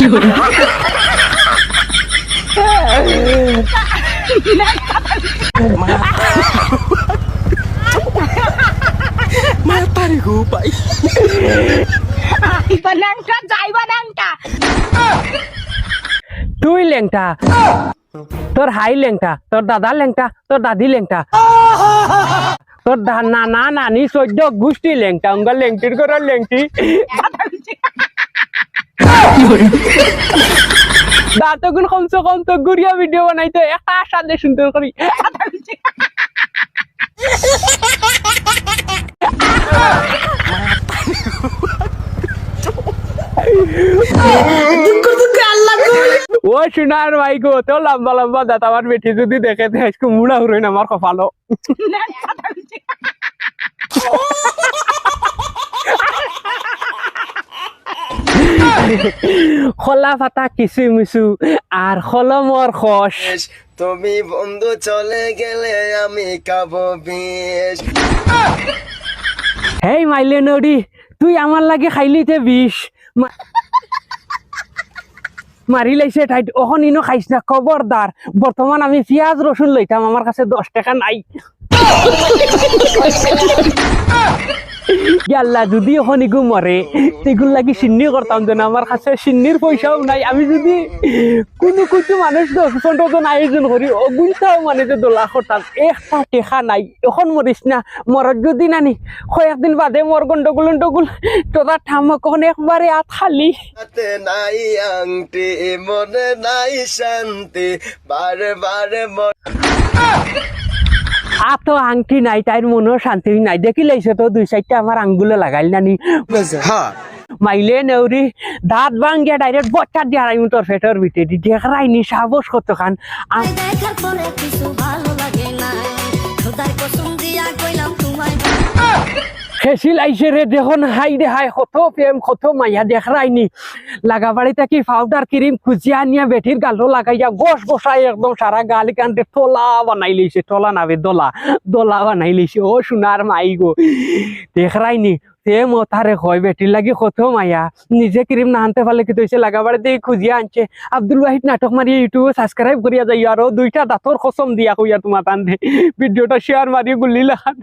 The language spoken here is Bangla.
Matari ko pa. Iba nangka, jaiba nangka. তুই ল্যাংটা, তোর হাই ল্যাংটা, তোর দাদা ল্যাংটা, তোর দাদি ল্যাংটা, তোর নানা নানি সদ্য গোষ্ঠী ল্যাংটা, উঙ্গা ল্যাংটির করে ল্যাংটি। দাঁতগুন কমসে কম তো গুড়িয়া ভিডিও বানাইতো একটা সাথে সুন্দর করি। ও সোনার ভাই গো, তো লম্বা লম্বা দাঁত আমার বেটি যদি দেখে আজকে মুড়া হুরইন আমার কপালো। খোলা ফাটা কিছু মিছু আর কলমর খস। তুমি বন্ধু চলে গেলে আমি খাবো বিষ। হেই মাইলে নড়ি, তুই আমার লাগে খাইলিতে বিষ মারি লাইছে ঠাইট। ওখন ইনো খাইছ না, খবরদার। বর্তমান আমি পিঁয়াজ রসুন লইতাম, আমার কাছে 10 টাকা নাই। আল্লাহ যদি ওখন ইগু মরে তেগুল লাগি সিন্নি করতাম যেন, আমার কাছে সিন্নির পয়সাও নাই। আমি যদি কোনো কিছু মানুষ 10-15 জন আয়োজন করি অগুনটাও মানে যে দোলা করতাম, একটা টেকা নাই। এখন মরিস না, মরত যদি নানি কয়েকদিন বাদে মর গন্ডগোল তোরা ঠামক একবারে আত খালি। হাতে নাই আংটি, মনে নাই শান্তি, বারে বারে আত আংটি নাই, তাইর মনেও শান্তি নাই। দেখি লাইছে তো 2-4টা আমার আঙ্গুলে লাগাইল নানি। মাইলে নেউরি দাঁত ভাঙ্গিয়া ডাইরেক্ট বচ্চা দিয়ে আড়াই তোর ফেটর ভিতরে দি দেখারাইনি সাহস কত খান। হেসিল আইসে রে, দেখুন হাই রে হাই, কত প্রেম কত মাইয়া দেখারাইনি। লাগা বাড়িতে কি পাউডার ক্রিম খুঁজিয়া নিয়ে বেঠির গালো লাগাইয়া গোস গোসাই একদম সারা গালি কান্তে তোলা বানাই লইছে। তোলা নাবে দোলা বানাই লইছে। ও সোনার মাই গো, দেখারাইনি সে মথারে হয় বেটির লাগি কত মায়া। নিজে ক্রিম না আনতে পারলে কি তৈছে, লাগা বাড়িতে খুঁজিয়া আনছে। আব্দুল ওয়াহিদ নাটক মারিয়ে ইউটিউবে সাবস্ক্রাইব করিয়া যাই, আরো 2টা দাঁতর কসম দিয়া কইয়া তোমার টান ভিডিওটা শেয়ার মারিয়ে গুলি লাগান।